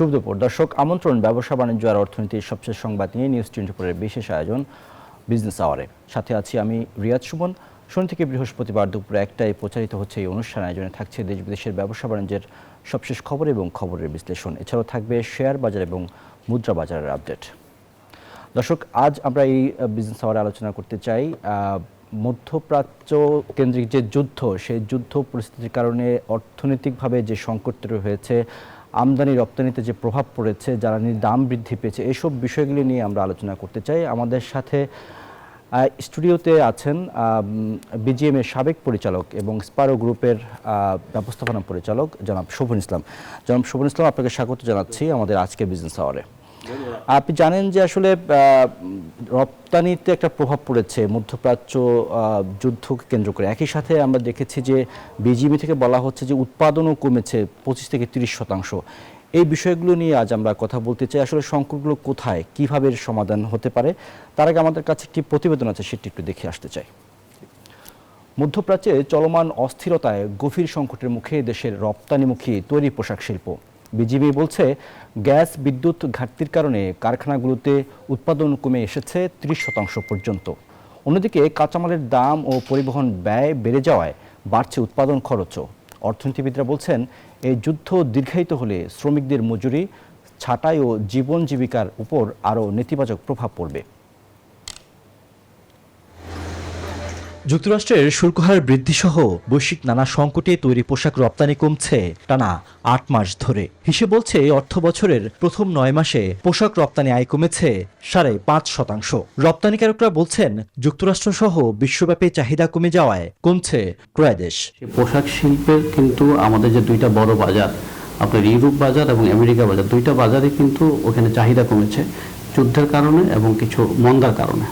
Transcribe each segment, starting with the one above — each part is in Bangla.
শুভ দুপুর দর্শক, আমন্ত্রণ ব্যবসা বাণিজ্য আর অর্থনীতির সবশেষ সংবাদ নিয়ে নিউজ 24-এর বিশেষ আয়োজন বিজনেস আওয়ারে। সাথে আছি আমি রিয়াদ সুমন। শনি থেকে বৃহস্পতিবার দুপুর 1টায় প্রচারিত হচ্ছে এই অনুষ্ঠান। আয়োজনে থাকছে দেশ বিদেশের ব্যবসা বাণিজ্যের সবশেষ খবর এবং খবরের বিশ্লেষণ। এছাড়াও থাকবে শেয়ার বাজার এবং মুদ্রা বাজারের আপডেট। দর্শক, আজ আমরা এই বিজনেস আওয়ারে আলোচনা করতে চাই মধ্যপ্রাচ্য কেন্দ্রিক যে যুদ্ধ, সেই যুদ্ধ পরিস্থিতির কারণে অর্থনৈতিকভাবে যে সংকট তৈরি হয়েছে, আমদানি রপ্তানিতে যে প্রভাব পড়েছে, জ্বালানির দাম বৃদ্ধি পেয়েছে, এইসব বিষয়গুলি নিয়ে আমরা আলোচনা করতে চাই। আমাদের সাথে স্টুডিওতে আছেন বিজিএম এর সাবেক পরিচালক এবং স্পারো গ্রুপের ব্যবস্থাপনা পরিচালক জনাব শোভন ইসলাম। জনাব শোভন ইসলাম, আপনাকে স্বাগত জানাচ্ছি আমাদের আজকের বিজনেস আওয়ারে। আপনি জানেন যে আসলে রপ্তানিতে একটা প্রভাব পড়েছে মধ্যপ্রাচ্য যুদ্ধকে কেন্দ্র করে। একই সাথে আমরা দেখেছি যে বিজিএমই থেকে বলা হচ্ছে যে উৎপাদনও কমেছে 25 থেকে 30%। এই বিষয়গুলো নিয়ে আজ আমরা কথা বলতে চাই। আসলে সংকটগুলো কোথায়, কিভাবে সমাধান হতে পারে, তার আগে আমাদের কাছে একটি প্রতিবেদন আছে, সেটি একটু দেখে আসতে চাই। মধ্যপ্রাচ্যে চলমান অস্থিরতায় গভীর সংকটের মুখে দেশের রপ্তানিমুখী তৈরি পোশাক শিল্প। বিজিবি বলছে, গ্যাস বিদ্যুৎ ঘাটতির কারণে কারখানাগুলোতে উৎপাদন কমে এসেছে 30% পর্যন্ত। অন্যদিকে কাঁচামালের দাম ও পরিবহন ব্যয় বেড়ে যাওয়ায় বাড়ছে উৎপাদন খরচও। অর্থনীতিবিদরা বলছেন, এই যুদ্ধ দীর্ঘায়িত হলে শ্রমিকদের মজুরি, ছাঁটাই ও জীবন জীবিকার উপর আরও নেতিবাচক প্রভাব পড়বে। যুক্তরাষ্ট্রের শুল্ক হার বৃদ্ধিসহ বৈশ্বিক নানা সংকটে তৈরি পোশাক রপ্তানি কমছে টানা 8 মাস ধরে। হিসেব বলছে, অর্থ বছরের প্রথম 9 মাসে পোশাক রপ্তানি আয় কমেছে 5.5%। রপ্তানিকারকরা বলছেন, যুক্তরাষ্ট্রসহ বিশ্বব্যাপী চাহিদা কমে যাওয়ায় কমছে ক্রয়দেশ। পোশাক শিল্পের কিন্তু আমাদের যে দুইটা বড় বাজার, আপনার ইউরোপ বাজার এবং আমেরিকা বাজার, দুইটা বাজারে কিন্তু ওখানে চাহিদা কমেছে যুদ্ধের কারণে এবং কিছু মন্দার কারণে।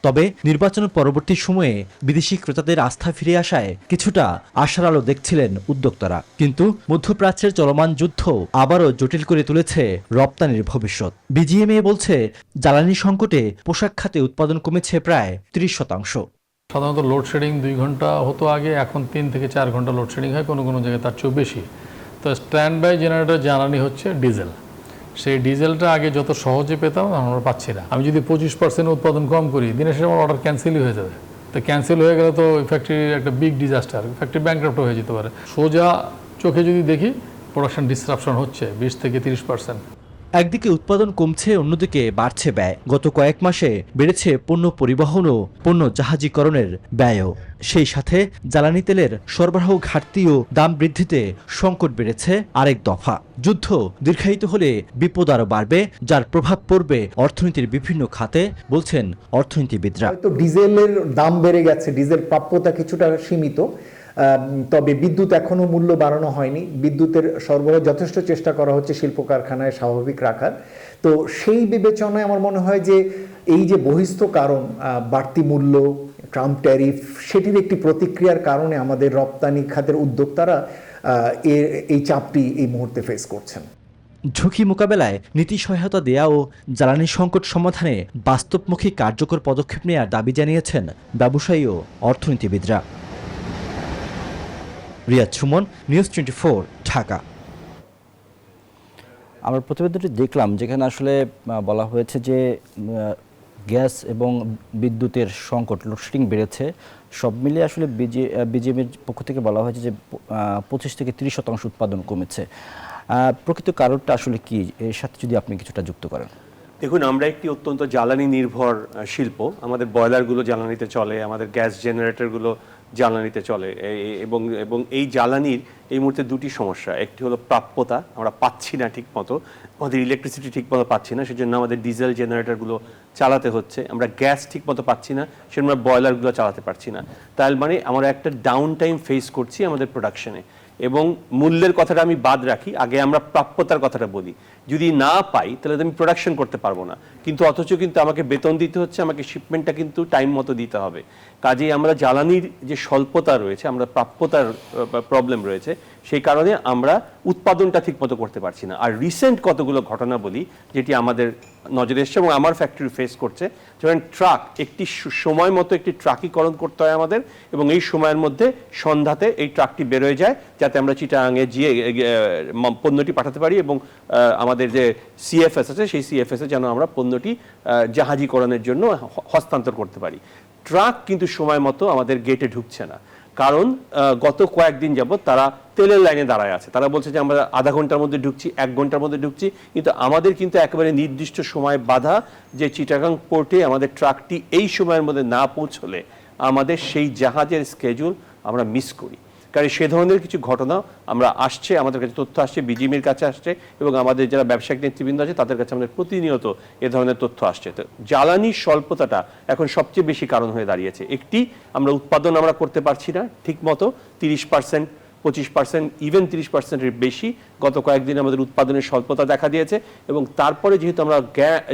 তবে নির্বাচন পরবর্তী সময়ে বিদেশি ক্রেতাদের আস্থা ফিরে আসায় কিছুটা আশার আলো দেখছিলেন উদ্যোক্তারা। কিন্তু মধ্যপ্রাচ্যের চলমান যুদ্ধ আবারও জটিল করে তুলেছে রপ্তানির ভবিষ্যৎ। বিজিএমএ বলছে, জ্বালানি সংকটে পোশাক খাতে উৎপাদন কমেছে প্রায় 30%। সাধারণত লোডশেডিং 2 ঘন্টা হতো আগে, এখন 3 থেকে 4 ঘন্টা লোডশেডিং হয়, কোনো কোনো জায়গায় তার চেয়েও বেশি। তো স্ট্যান্ড বাই জেনারেটর জ্বালানি হচ্ছে ডিজেল। সেই ডিজেলটা আগে যত সহজে পেতাম, আমরা পাচ্ছি না। আমি যদি 25% উৎপাদন কম করি, দিনের শেষে আমার অর্ডার ক্যান্সেলই হয়ে যাবে। তো ক্যান্সেল হয়ে গেলে তো ফ্যাক্টরির একটা বিগ ডিজাস্টার, ফ্যাক্টরি ব্যাংক্রাপ্ট হয়ে যেতে পারে। সোজা চোখে যদি দেখি, প্রোডাকশন ডিসরাপশন হচ্ছে 20 থেকে 30%। একদিকে উৎপাদন কমছে, অন্যদিকে বাড়ছে ব্যয়। গত কয়েক মাসে বেড়েছে পণ্য পরিবহন ও পণ্য জাহাজীকরণের ব্যয়ও। সেই সাথে জ্বালানি তেলের সরবরাহ ঘাটতি ও দাম বৃদ্ধিতে সংকট বেড়েছে আরেক দফা। যুদ্ধ দীর্ঘায়িত হলে বিপদ আরও বাড়বে, যার প্রভাব পড়বে অর্থনীতির বিভিন্ন খাতে, বলছেন অর্থনীতিবিদরা। তো ডিজেলের দাম বেড়ে গেছে, ডিজেল প্রাপ্যতা কিছুটা সীমিত, তবে বিদ্যুৎ এখনো মূল্য বাড়ানো হয়নি। বিদ্যুতের সরবরাহ যথেষ্ট চেষ্টা করা হচ্ছে শিল্প কারখানায় স্বাভাবিক রাখার। তো সেই বিবেচনায় আমার মনে হয় যে এই যে বহিস্থ কারণ, বাড়তি মূল্য, ট্রাম্প ট্যারিফ, সেটির একটি প্রতিক্রিয়ার কারণে আমাদের রপ্তানি খাতের উদ্যোক্তারা এই চাপটি এই মুহূর্তে ফেস করছেন। ঝুঁকি মোকাবেলায় নীতি সহায়তা দেয়া ও জ্বালানি সংকট সমাধানে বাস্তবমুখী কার্যকর পদক্ষেপ নেওয়ার দাবি জানিয়েছেন ব্যবসায়ী ও অর্থনীতিবিদরা। রিয়াদ সুমন, নিউজ 24, ঢাকা। আমরা প্রতিবেদনটি দেখলাম, যেখানে আসলে বলা হয়েছে যে গ্যাস এবং বিদ্যুতের সংকট, লোডশেডিং বেড়েছে। সব মিলিয়ে আসলে বিজিএমের পক্ষ থেকে বলা হয়েছে যে 25 থেকে 30% উৎপাদন কমেছে। প্রকৃত কারণটা আসলে কি, এর সাথে যদি আপনি কিছুটা যুক্ত করেন। দেখুন, আমরা একটি অত্যন্ত জ্বালানি নির্ভর শিল্প। আমাদের বয়লারগুলো জ্বালানিতে চলে, আমাদের গ্যাস জেনারেটরগুলো জ্বালানিতে চলে, এবং এই জ্বালানির এই মুহূর্তে দুটি সমস্যা। একটি হলো প্রাপ্যতা, আমরা পাচ্ছি না ঠিক মতো, আমাদের ইলেকট্রিসিটি ঠিক মতো পাচ্ছি না, সেজন্য আমাদের ডিজেল জেনারেটরগুলো চালাতে হচ্ছে। আমরা গ্যাস ঠিক মতো পাচ্ছি না, সেজন্য আমরা বয়লারগুলো চালাতে পারছি না। তার মানে আমরা একটা ডাউন টাইম ফেস করছি আমাদের প্রোডাকশনে। এবং মূল্যের কথাটা আমি বাদ রাখি, আগে আমরা প্রাপ্যতার কথাটা বলি। যদি না পাই, তাহলে তো আমি প্রোডাকশন করতে পারবো না। কিন্তু অথচ কিন্তু আমাকে বেতন দিতে হচ্ছে, আমাকে শিপমেন্টটা কিন্তু টাইম মতো দিতে হবে। কাজেই আমরা জ্বালানির যে স্বল্পতা রয়েছে, আমরা প্রাপ্যতার প্রবলেম রয়েছে, সেই কারণে আমরা উৎপাদনটা ঠিক মতো করতে পারছি না। আর রিসেন্ট কতগুলো ঘটনা বলি যেটি আমাদের নজরে এসছে এবং আমার ফ্যাক্টরি ফেস করছে, যেমন ট্রাক, একটি সময় মতো একটি ট্রাকীকরণ করতে হয় আমাদের, এবং এই সময়ের মধ্যে সন্ধ্যাতে এই ট্রাকটি বেরোয় যায় যাতে আমরা চিটাগাঙে গিয়ে পণ্যটি পাঠাতে পারি, এবং আমাদের যে সিএফএস আছে সেই সিএফএসে যেন আমরা পণ্যটি জাহাজীকরণের জন্য হস্তান্তর করতে পারি। ট্রাক কিন্তু সময় মতো আমাদের গেটে ঢুকছে না, কারণ গত কয়েকদিন যাবত তারা তেলের লাইনে দাঁড়ায় আছে। তারা বলছে যে আমরা আধা ঘন্টার মধ্যে ঢুকছি, 1 ঘন্টার মধ্যে ঢুকছি, কিন্তু আমাদের কিন্তু একেবারে নির্দিষ্ট সময় বাধা, যে চিটাগাং পোর্টে আমাদের ট্রাকটি এই সময়ের মধ্যে না পৌঁছলে আমাদের সেই জাহাজের স্কেজুল আমরা মিস করি। কারণ সে ধরনের কিছু ঘটনা আমরা আসছে, আমাদের কাছে তথ্য আসছে, বিজিএমের কাছে আসছে, এবং আমাদের যারা ব্যবসায়িক নেতৃবৃন্দ আছে তাদের কাছে আমাদের প্রতিনিয়ত এ ধরনের তথ্য আসছে। তো জ্বালানির স্বল্পতাটা এখন সবচেয়ে বেশি কারণ হয়ে দাঁড়িয়েছে। একটি, আমরা উৎপাদন আমরা করতে পারছি না ঠিক মতো, 30%, 25%, ইভেন 30%-এর বেশি গত কয়েকদিন আমাদের উৎপাদনের স্বল্পতা দেখা দিয়েছে। এবং তারপরে যেহেতু আমরা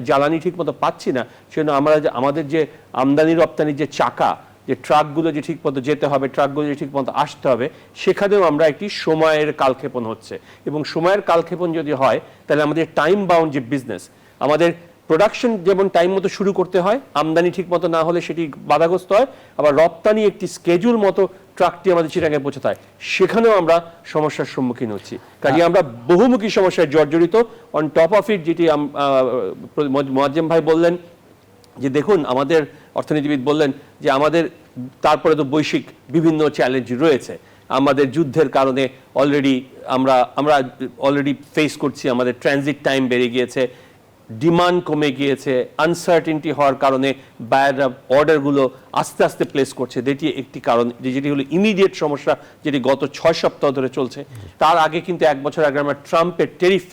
জ্বালানি ঠিক মতো পাচ্ছি না, সেজন্য আমরা আমাদের যে আমদানি রপ্তানির যে চাকা, যে ট্রাকগুলো যে ঠিক মতো যেতে হবে, ট্রাকগুলো যে ঠিক মতো আসতে হবে, সেখানেও আমরা একটি সময়ের কালক্ষেপণ হচ্ছে। এবং সময়ের কালক্ষেপণ যদি হয় তাহলে আমাদের টাইম বাউন্ড যে বিজনেস, আমাদের প্রোডাকশন যেমন টাইম মতো শুরু করতে হয়, আমদানি ঠিক মতো না হলে সেটি বাধাগ্রস্ত হয়, আবার রপ্তানি একটি স্কেজুল মতো ট্রাকটি আমাদের চিটাগাঙে পৌঁছাতে হয়, সেখানেও আমরা সমস্যার সম্মুখীন হচ্ছি। কাজে আমরা বহুমুখী সমস্যায় জর্জরিত। অন টপ অফ ইট, যেটি মোয়াজ্জেম ভাই বললেন যে দেখুন, আমাদের অর্থনীতিবিদ বললেন যে আমাদের তারপরে তো বৈশ্বিক বিভিন্ন চ্যালেঞ্জ রয়েছে, আমাদের যুদ্ধের কারণে আমরা অলরেডি ফেস করছি, আমাদের ট্রানজিট টাইম বেড়ে গিয়েছে, ডিমান্ড কমে গিয়েছে, আনসার্টেনটি হওয়ার কারণে বায়াররা অর্ডারগুলো আস্তে আস্তে প্লেস করছে। যেটি একটি কারণ, যেটি হলো ইমিডিয়েট সমস্যা, যেটি গত 6 সপ্তাহ ধরে চলছে। তার আগে কিন্তু 1 বছর আগে আমরা ট্রাম্পের টেরিফ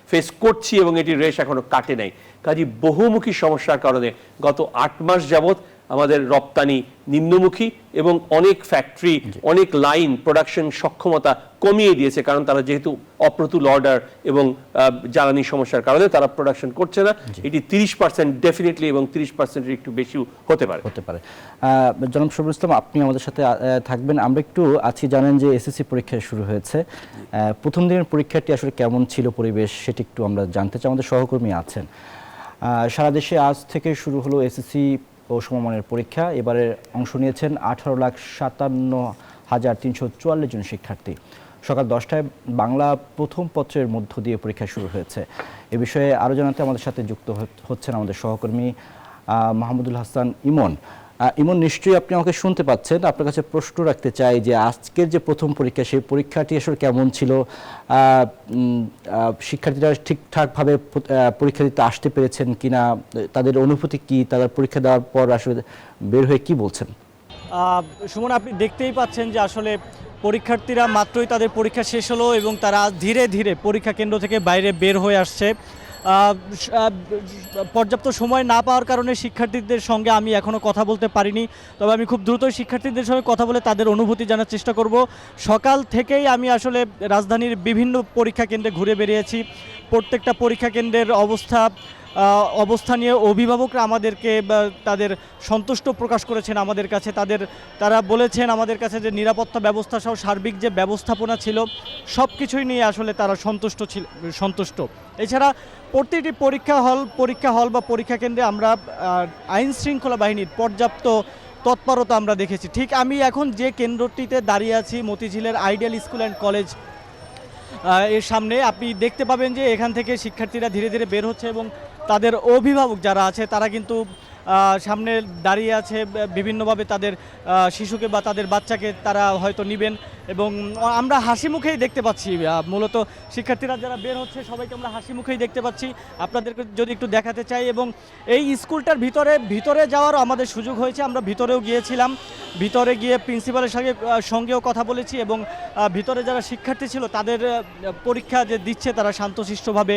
ফেস করছি এবং এটি রেশ এখনো কাটে নাই। কাজে বহুমুখী সমস্যার কারণে গত 8 মাস যাবত আমাদের রপ্তানি নিম্নমুখী, এবং অনেক ফ্যাক্টরি, অনেক লাইন প্রোডাকশন সক্ষমতা কমিয়ে দিয়েছে, কারণ তারা যেহেতু অপ্রতুল অর্ডার এবং জ্বালানি সমস্যার কারণে তারা প্রোডাকশন করছে না। এটি 30% ডেফিনেটলি, এবং 30%-এর একটু বেশিও হতে পারে। জনাব শফিকুল ইসলাম, আপনি আমাদের সাথে থাকবেন। আমরা একটু আজকে জানেন যে এসএসসি পরীক্ষা শুরু হয়েছে, প্রথম দিনের পরীক্ষাটি আসলে কেমন ছিল পরিবেশ, সেটি একটু আমরা জানতে চাই। আমাদের সহকর্মী আছেন। সারা দেশে আজ থেকে শুরু হলো এসএসসি ও সমমানের পরীক্ষা। এবারে অংশ নিয়েছেন 18,57,344 জন শিক্ষার্থী। সকাল 10টায় বাংলা প্রথম পত্রের মধ্য দিয়ে পরীক্ষা শুরু হয়েছে। এ বিষয়ে আরও জানাতে আমাদের সাথে যুক্ত হচ্ছেন আমাদের সহকর্মী মাহমুদুল হাসান ইমন। ইমন, নিশ্চয়ই আপনি আমাকে শুনতে পাচ্ছেন। আপনার কাছে প্রশ্ন রাখতে চাই যে আজকের যে প্রথম পরীক্ষা, সেই পরীক্ষাটি আসলে কেমন ছিল? শিক্ষার্থীরা ঠিকঠাকভাবে পরীক্ষা দিতে আসতে পেরেছেন কিনা, তাদের অনুভূতি কি, তাদের পরীক্ষা দেওয়ার পর আসলে বের হয়ে কি বলছেন? সুমন, আপনি দেখতেই পাচ্ছেন যে আসলে পরীক্ষার্থীরা মাত্রই তাদের পরীক্ষা শেষ হলো এবং তারা ধীরে ধীরে পরীক্ষা কেন্দ্র থেকে বাইরে বের হয়ে আসছে। পর্যাপ্ত সময় না পাওয়ার কারণে শিক্ষার্থীদের সঙ্গে আমি এখনও কথা বলতে পারিনি, তবে আমি খুব দ্রুতই শিক্ষার্থীদের সঙ্গে কথা বলে তাদের অনুভূতি জানার চেষ্টা করব। সকাল থেকেই আমি আসলে রাজধানীর বিভিন্ন পরীক্ষা কেন্দ্রে ঘুরে বেরিয়েছি। প্রত্যেকটা পরীক্ষা কেন্দ্রের অবস্থা নিয়ে অভিভাবকরা আমাদেরকে তাদের সন্তুষ্ট প্রকাশ করেছেন আমাদের কাছে। তারা বলেছেন আমাদের কাছে যে নিরাপত্তা ব্যবস্থা সহ সার্বিক যে ব্যবস্থাপনা ছিল সব কিছুই নিয়ে আসলে তারা সন্তুষ্ট। এছাড়া প্রতিটি পরীক্ষা হল বা পরীক্ষা কেন্দ্রে আমরা আইন শৃঙ্খলা বাহিনীর পর্যাপ্ত তৎপরতা আমরা দেখেছি। ঠিক আমি এখন যে কেন্দ্রটিতে দাঁড়িয়ে আছি, মতিঝিলের আইডিয়াল স্কুল অ্যান্ড কলেজ, এর সামনে আপনি দেখতে পাবেন যে এখান থেকে শিক্ষার্থীরা ধীরে ধীরে বের হচ্ছে এবং তাদের অভিভাবক যারা আছে তারা কিন্তু সামনে দাঁড়িয়ে আছে, বিভিন্নভাবে তাদের শিশুকে বা তাদের বাচ্চাকে তারা হয়তো নেবেন এবং আমরা হাসি মুখেই দেখতে পাচ্ছি। মূলত শিক্ষার্থীরা যারা বের হচ্ছে সবাইকে আমরা হাসি মুখেই দেখতে পাচ্ছি। আপনাদেরকে যদি একটু দেখাতে চাই, এবং এই স্কুলটার ভিতরে যাওয়ারও আমাদের সুযোগ হয়েছে। আমরা ভিতরেও গিয়েছিলাম, ভিতরে গিয়ে প্রিন্সিপালের সঙ্গেও কথা বলেছি এবং ভিতরে যারা শিক্ষার্থী ছিল তাদের পরীক্ষা যে দিচ্ছে তারা শান্তশিষ্টভাবে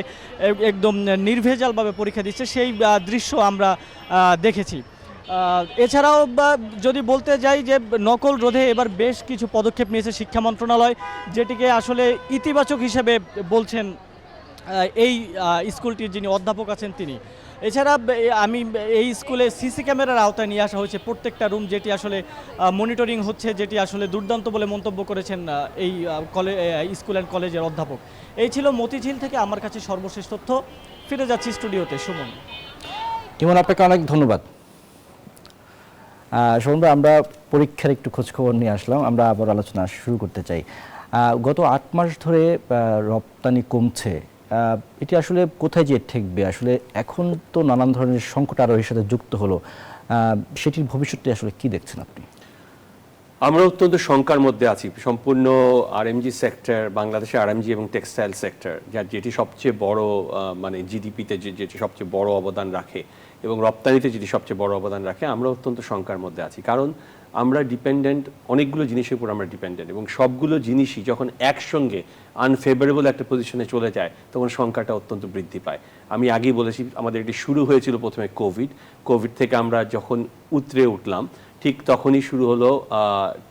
একদম নির্ভেজালভাবে পরীক্ষা দিচ্ছে, সেই দৃশ্য আমরা দেখেছি। এছাড়াও যদি বলতে যাই যে নকল রোধে এবার বেশ কিছু পদক্ষেপ নিয়েছে শিক্ষা মন্ত্রণালয়, যেটিকে আসলে ইতিবাচক হিসেবে বলছেন এই স্কুলটির যিনি অধ্যাপক আছেন তিনি। এছাড়া আমি এই স্কুলে সিসি ক্যামেরার আওতায় নিয়ে আসা হয়েছে প্রত্যেকটা রুম, যেটি আসলে মনিটরিং হচ্ছে, যেটি আসলে দুর্দান্ত বলে মন্তব্য করেছেন এই স্কুল অ্যান্ড কলেজের অধ্যাপক। এই ছিল মতিঝিল থেকে আমার কাছে সর্বশেষ তথ্য। ফিরে যাচ্ছি স্টুডিওতে। সুমন। ইমন, আপনাকে অনেক ধন্যবাদ। সুমন ভাই, আমরা পরীক্ষার একটু খোঁজখবর নিয়ে আসলাম, আমরা আবার আলোচনা শুরু করতে চাই। গত 8 মাস ধরে রপ্তানি কমছে, এটি আসলে কোথায় যেয়ে ঠেকবে? আসলে এখন তো নানান ধরনের সংকট আরও এর সাথে যুক্ত হলো, সেটির ভবিষ্যৎটি আসলে কি দেখছেন আপনি? আমরা অত্যন্ত শঙ্কার মধ্যে আছি। সম্পূর্ণ আরএমজি সেক্টর, বাংলাদেশে আরএমজি এবং টেক্সটাইল সেক্টর, যেটি সবচেয়ে বড় মানে জিডিপিতে যেটি সবচেয়ে বড় অবদান রাখে এবং রপ্তানিতে যেটি সবচেয়ে বড় অবদান রাখে, আমরা অত্যন্ত শঙ্কার মধ্যে আছি। কারণ আমরা ডিপেন্ডেন্ট, অনেকগুলো জিনিসের উপর আমরা ডিপেন্ডেন্ট, এবং সবগুলো জিনিসই যখন একসঙ্গে আনফেভারেবল একটা পজিশনে চলে যায় তখন সংখ্যাটা অত্যন্ত বৃদ্ধি পায়। আমি আগেই বলেছি, আমাদের এটি শুরু হয়েছিল প্রথমে কোভিড থেকে আমরা যখন উতরে উঠলাম, ঠিক তখনই শুরু হলো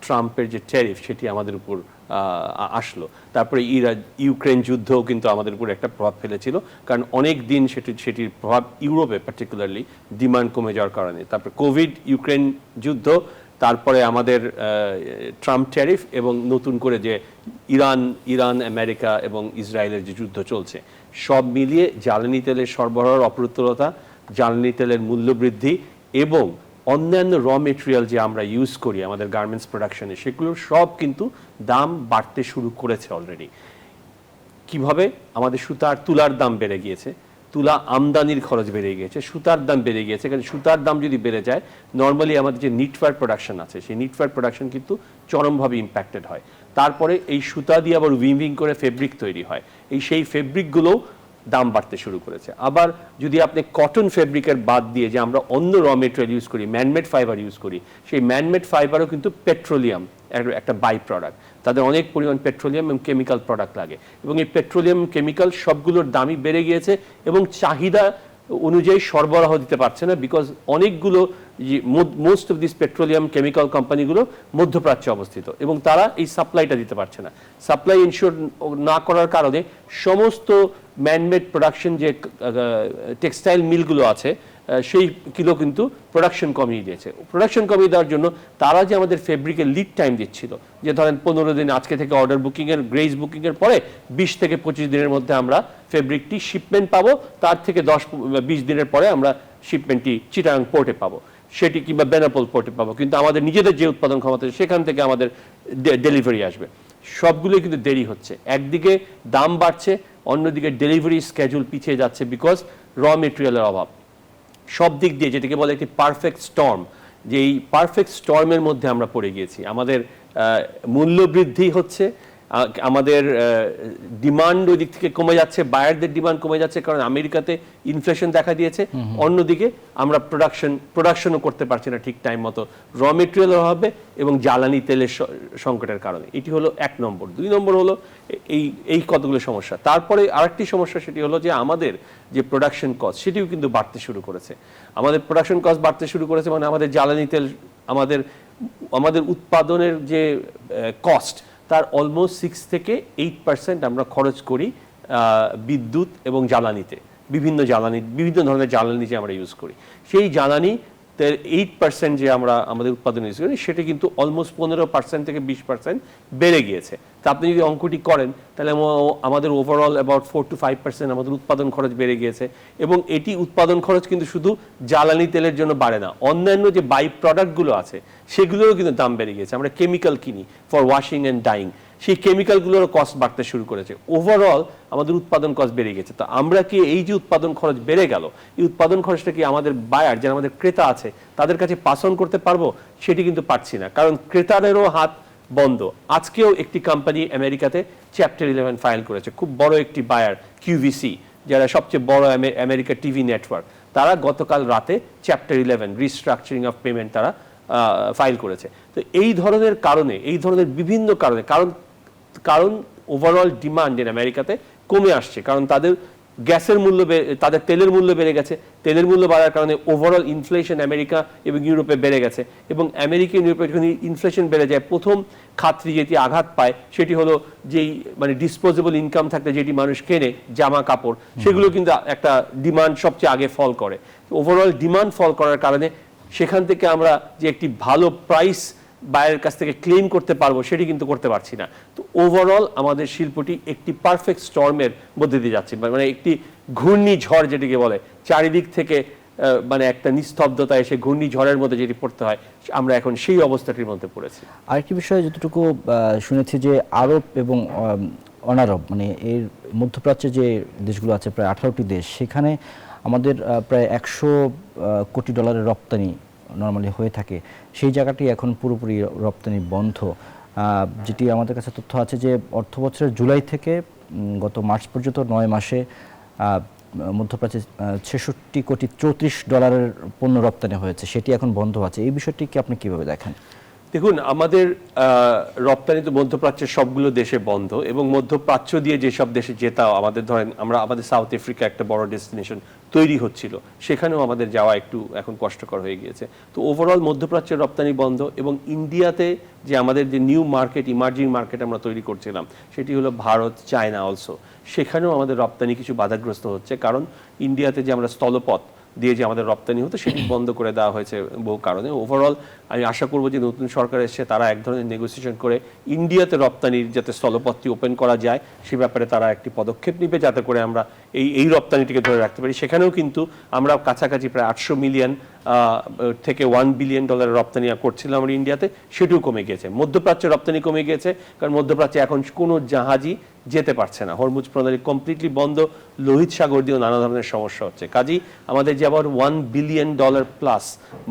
ট্রাম্পের যে ট্যারিফ, সেটি আমাদের উপর আসলো। তারপরে ইউক্রেন যুদ্ধও কিন্তু আমাদের উপর একটা প্রভাব ফেলেছিল, কারণ অনেক দিন সেটির প্রভাব ইউরোপে পার্টিকুলারলি ডিমান্ড কমে যাওয়ার কারণে। তারপরে কোভিড, ইউক্রেন যুদ্ধ, তারপরে আমাদের ট্রাম্প ট্যারিফ, এবং নতুন করে যে ইরান, আমেরিকা এবং ইসরায়েলের যে যুদ্ধ চলছে, সব মিলিয়ে জ্বালানি তেলের সরবরাহের অপ্রতুলতা, জ্বালানি তেলের মূল্যবৃদ্ধি এবং অন্যান্য র মেটেরিয়াল যে আমরা ইউজ করি আমাদের গার্মেন্টস প্রোডাকশনে, সেগুলোর সব কিন্তু দাম বাড়তে শুরু করেছে অলরেডি। কিভাবে? আমাদের তুলার দাম বেড়ে গিয়েছে, তুলা আমদানির খরচ বেড়ে গিয়েছে, সুতার দাম বেড়ে গিয়েছে। কারণ সুতার দাম যদি বেড়ে যায়, নর্মালি আমাদের যে নিটফায়ার প্রোডাকশন আছে, সেই নিটফায়ার প্রোডাকশন কিন্তু চরমভাবে ইম্প্যাক্টেড হয়। তারপরে এই সুতা দিয়ে আবার উইভিং করে ফেব্রিক তৈরি হয়, সেই ফেব্রিকগুলোও দাম বাড়তে শুরু করেছে। আবার যদি আপনি কটন ফেব্রিকের বাদ দিয়ে যে আমরা অন্য র মেটেরিয়াল ইউজ করি, ম্যানমেড ফাইবার ইউজ করি, সেই ম্যানমেড ফাইবারও কিন্তু পেট্রোলিয়াম একটা বাই প্রোডাক্ট। তাদের অনেক পরিমাণ পেট্রোলিয়াম এবং কেমিক্যাল প্রোডাক্ট লাগে, এবং এই পেট্রোলিয়াম কেমিক্যাল সবগুলোর দামই বেড়ে গিয়েছে এবং চাহিদা অনুযায়ী সরবরাহ দিতে পারছে না, বিকজ অনেকগুলো most of this petroleum chemical কোম্পানিগুলো মধ্যপ্রাচ্যে অবস্থিত এবং তারা এই সাপ্লাইটা দিতে পারছে না। সাপ্লাই ইনশিওর না করার কারণে সমস্ত ম্যানমেড প্রোডাকশন যে টেক্সটাইল মিলগুলো আছে, সেই কিলো কিন্তু প্রোডাকশন কমিয়ে দিয়েছে। প্রোডাকশন কমিয়ে দেওয়ার জন্য তারা যে আমাদের ফেব্রিকের লিড টাইম দিচ্ছিল, যে ধরেন 15 দিন আজকে থেকে অর্ডার বুকিংয়ের, গ্রেজ বুকিংয়ের পরে 20 থেকে 25 দিনের মধ্যে আমরা ফেব্রিকটি শিপমেন্ট পাবো, তার থেকে 10-20 দিনের পরে আমরা শিপমেন্টটি চিটাগাং পোর্টে পাবো, সেটি কিংবা বেনাপোল পোর্টে পাবো, কিন্তু আমাদের নিজেদের যে উৎপাদন ক্ষমতা সেখান থেকে আমাদের ডেলিভারি আসবে। সবগুলোই কিন্তু দেরি হচ্ছে। একদিকে দাম বাড়ছে, অন্যদিকে ডেলিভারি স্কেজুল পিছিয়ে যাচ্ছে, বিকজ র মেটেরিয়ালের অভাব। সব দিক দিয়ে যেটাকে বলে একটি পারফেক্ট স্টর্ম, যে এই পারফেক্ট স্টর্মের মধ্যে আমরা পড়ে গিয়েছি। আমাদের মূল্য বৃদ্ধি হচ্ছে, আমাদের ডিমান্ড ওই দিক থেকে কমে যাচ্ছে, বায়ারদের ডিমান্ড কমে যাচ্ছে কারণ আমেরিকাতে ইনফ্লেশন দেখা দিয়েছে। অন্যদিকে আমরা প্রোডাকশনও করতে পারছি না ঠিক টাইম মতো, র মেটেরিয়ালের অভাবে এবং জ্বালানি তেলের সংকটের কারণে। এটি হলো 1 নম্বর। 2 নম্বর হলো এই কতগুলো সমস্যা। তারপরে আরেকটি সমস্যা, সেটি হলো যে আমাদের যে প্রোডাকশন কস্ট, সেটিও কিন্তু বাড়তে শুরু করেছে। আমাদের প্রোডাকশন কস্ট বাড়তে শুরু করেছে, মানে আমাদের জ্বালানি তেল, আমাদের উৎপাদনের যে কস্ট, তার অলমোস্ট 6 থেকে 8% আমরা খরচ করি বিদ্যুৎ এবং জ্বালানিতে, বিভিন্ন ধরনের জ্বালানি যে আমরা ইউজ করি। সেই জ্বালানি 8% যে আমরা আমাদের উৎপাদন ইউজ করি, সেটা কিন্তু অলমোস্ট 15% থেকে 20% বেড়ে গিয়েছে। তা আপনি যদি অঙ্কটি করেন, তাহলে আমাদের ওভারঅল অ্যাবাউট 4 to 5% আমাদের উৎপাদন খরচ বেড়ে গিয়েছে। এবং এটি উৎপাদন খরচ কিন্তু শুধু জ্বালানি তেলের জন্য বাড়ে না, অন্যান্য যে বাই প্রোডাক্টগুলো আছে সেগুলোরও কিন্তু দাম বেড়ে গিয়েছে। আমরা কেমিক্যাল কিনি ফর ওয়াশিং অ্যান্ড ডাইং, সেই কেমিক্যালগুলোর কস্ট বাড়তে শুরু করেছে। ওভারঅল আমাদের উৎপাদন কস্ট বেড়ে গেছে। তো আমরা কি এই যে উৎপাদন খরচ বেড়ে গেল, এই উৎপাদন খরচটা কি আমাদের বায়ার, যারা আমাদের ক্রেতা আছে, তাদের কাছে পাস অন করতে পারবো? সেটি কিন্তু পারছি না, কারণ ক্রেতাদেরও হাত বন্ধ। আজকেও একটি কোম্পানি আমেরিকাতে চ্যাপ্টার 11 ফাইল করেছে, খুব বড় একটি বায়ার QVC, যারা সবচেয়ে বড় আমেরিকা টিভি নেটওয়ার্ক, তারা গতকাল রাতে চ্যাপ্টার 11 রিস্ট্রাকচারিং অফ পেমেন্ট তারা ফাইল করেছে। তো এই ধরনের কারণে, এই ধরনের বিভিন্ন কারণে, কারণ ওভারঅল ডিমান্ড আমেরিকাতে কমে আসছে, কারণ তাদের গ্যাসের মূল্য তাদের তেলের মূল্য বেড়ে গেছে, তেলের মূল্য বাড়ার কারণে ওভারঅল ইনফ্লেশন আমেরিকা এবং ইউরোপে বেড়ে গেছে, এবং আমেরিকা ইউরোপে যখন ইনফ্লেশন বেড়ে যায় প্রথম খাতটি যেটি আঘাত পায় সেটি হলো যেই মানে ডিসপোজেবল ইনকাম থাকতে যেটি মানুষ কেনে জামা কাপড়, সেগুলো কিন্তু একটা ডিমান্ড সবচেয়ে আগে ফল করে। ওভারঅল ডিমান্ড ফল করার কারণে সেখান থেকে আমরা যে একটি ভালো প্রাইস বাইরের কাছ থেকে ক্লেম করতে পারবো সেটি কিন্তু করতে পারছি না। তো ওভারঅল আমাদের শিল্পটি একটি পারফেক্ট স্টর্মের মধ্যে দিয়ে যাচ্ছে, মানে একটি ঘূর্ণিঝড় যেটিকে বলে, চারিদিক থেকে মানে একটা নিস্তব্ধতা এসে ঘূর্ণিঝড়ের মধ্যে যেটি পড়তে হয়, আমরা এখন সেই অবস্থাটির মধ্যে পড়েছি। আরেকটি বিষয়ে যতটুকু শুনেছি যে আরব এবং অনারব মানে এর মধ্যপ্রাচ্যে যে দেশগুলো আছে প্রায় 18টি দেশ, সেখানে আমাদের প্রায় 100 কোটি ডলারের রপ্তানি নর্মালি হয়ে থাকে, সেই জায়গাটি এখন পুরোপুরি রপ্তানি বন্ধ। যেটি আমাদের কাছে তথ্য আছে যে অর্থ বছরের জুলাই থেকে গত মার্চ পর্যন্ত 9 মাসে মধ্যপ্রাচ্যে 66 কোটি 34 ডলারের পণ্য রপ্তানি হয়েছে, সেটি এখন বন্ধ আছে। এই বিষয়টি কি আপনি কিভাবে দেখেন? দেখুন, আমাদের রপ্তানি তো মধ্যপ্রাচ্যের সবগুলো দেশে বন্ধ, এবং মধ্যপ্রাচ্য দিয়ে যেসব দেশে যেতাও আমাদের, ধরেন আমাদের সাউথ আফ্রিকা একটা বড় ডেস্টিনেশন তৈরি হচ্ছিল, সেখানেও আমাদের যাওয়া একটু এখন কষ্টকর হয়ে গিয়েছে। তো ওভারঅল মধ্যপ্রাচ্যের রপ্তানি বন্ধ, এবং ইন্ডিয়াতে যে আমাদের যে নিউ মার্কেট, ইমার্জিং মার্কেট আমরা তৈরি করছিলাম, সেটি হলো ভারত, চায়না অলসো, সেখানেও আমাদের রপ্তানি কিছু বাধাগ্রস্ত হচ্ছে, কারণ ইন্ডিয়াতে যে আমরা স্থলপথ দিয়ে যে আমাদের রপ্তানি হতো সেটি বন্ধ করে দেওয়া হয়েছে বহু কারণে। ওভারঅল আমি আশা করব যে নতুন সরকার এসে তারা এক ধরনের নেগোসিয়েশন করে ইন্ডিয়াতে রপ্তানির যাতে স্থলপথটি ওপেন করা যায় সে ব্যাপারে তারা একটি পদক্ষেপ নেবে, যাতে করে আমরা এই রপ্তানিটিকে ধরে রাখতে পারি। সেখানেও কিন্তু আমরা কাছাকাছি প্রায় 800 মিলিয়ন থেকে $1 বিলিয়ন রপ্তানি করছিলাম আমরা ইন্ডিয়াতে, সেটিও কমে গিয়েছে। মধ্যপ্রাচ্যের রপ্তানি কমে গিয়েছে, কারণ মধ্যপ্রাচ্যে এখন কোনো জাহাজই যেতে পারছে না, হরমুজ প্রণালী কমপ্লিটলি বন্ধ, লোহিত সাগর দিয়েও নানা ধরনের সমস্যা হচ্ছে। কাজেই আমাদের যে আবার $1 বিলিয়ন প্লাস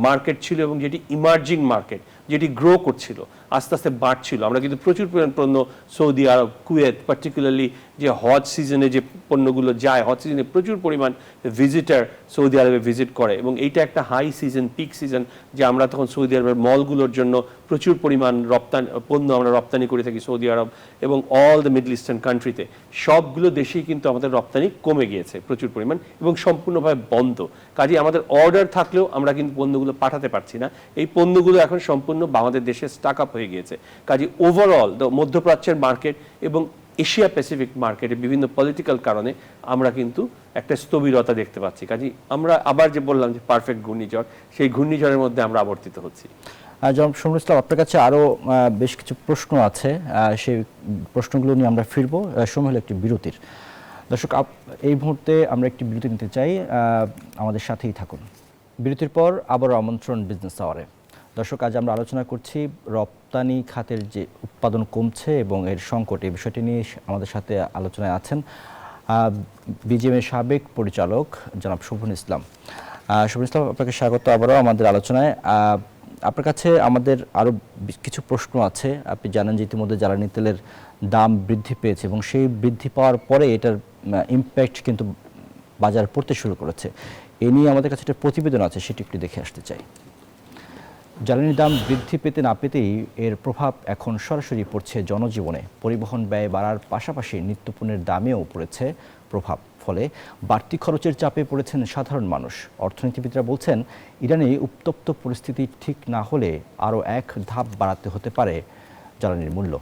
মার্কেট ছিল, এবং যেটি ইমার্জিং মার্কেট, যেটি গ্রো করছিল, আস্তে আস্তে বাড়ছিল, আমরা কিন্তু প্রচুর পরিমাণ পণ্য সৌদি আরব, কুয়েত, পার্টিকুলারলি যে হজ সিজনে যে পণ্যগুলো যায়, হজ সিজনে প্রচুর পরিমাণ ভিজিটার সৌদি আরবে ভিজিট করে, এবং এইটা একটা হাই সিজন, পিক সিজন, যে আমরা তখন সৌদি আরবের মলগুলোর জন্য প্রচুর পরিমাণ পণ্য আমরা রপ্তানি করে থাকি সৌদি আরব এবং অল দ্য মিডল ইস্টার্ন কান্ট্রিতে। সবগুলো দেশেই কিন্তু আমাদের রপ্তানি কমে গিয়েছে প্রচুর পরিমাণ, এবং সম্পূর্ণভাবে বন্ধ। কাজেই আমাদের অর্ডার থাকলেও আমরা কিন্তু পণ্যগুলো পাঠাতে পারছি না, এই পণ্যগুলো এখন সম্পূর্ণ আমাদের দেশে স্টাক আপ হয়ে গিয়েছে। কাজেই ওভারঅল মধ্যপ্রাচ্যের মার্কেট এবং এশিয়া প্যাসিফিক মার্কেটে বিভিন্ন পলিটিক্যাল কারণে আমরা কিন্তু একটা স্থবিরতা দেখতে পাচ্ছি। কাজেই আমরা আবার যে বললাম যে পারফেক্ট ঘূর্ণিঝড়, সেই ঘূর্ণিঝড়ের মধ্যে আমরা আবর্তিত হচ্ছি। জনাব শমরুল ইসলাম, আপনার কাছে আরও বেশ কিছু প্রশ্ন আছে, সেই প্রশ্নগুলো নিয়ে আমরা ফিরব, সময় হলো একটি বিরতির। দর্শক, এই মুহূর্তে আমরা একটি বিরতি নিতে চাই, আমাদের সাথেই থাকুন। বিরতির পর আবারও আমন্ত্রণ বিজনেস আওয়ারে। দর্শক, আজ আমরা আলোচনা করছি রপ্তানি খাতের যে উৎপাদন কমছে এবং এর সংকট, এই বিষয়টি নিয়ে আমাদের সাথে আলোচনায় আছেন বিজিএমের সাবেক পরিচালক জনাব শোভন ইসলাম। শোভন ইসলাম, আপনাকে স্বাগত আবারও আমাদের আলোচনায়। আপনার কাছে আমাদের আরও কিছু প্রশ্ন আছে। আপনি জানেন যে ইতিমধ্যে জ্বালানি তেলের দাম বৃদ্ধি পেয়েছে, এবং সেই বৃদ্ধি পাওয়ার পরে এটার ইম্প্যাক্ট কিন্তু বাজারে পড়তে শুরু করেছে। এ নিয়ে আমাদের কাছে একটা প্রতিবেদন আছে, সেটি একটু দেখে আসতে চাই। জ্বালানির দাম বৃদ্ধি পেতে না পেতেই এর প্রভাব এখন সরাসরি পড়ছে জনজীবনে। পরিবহন ব্যয় বাড়ার পাশাপাশি নিত্যপণ্যের দামেও পড়েছে প্রভাব, ফলে বাড়তি খরচের চাপে পড়েছেন সাধারণ মানুষ। অর্থনীতিবিদরা বলছেন, ইরানে উত্তপ্ত পরিস্থিতি ঠিক না হলে আরও এক ধাপ বাড়াতে হতে পারে জ্বালানির মূল্য।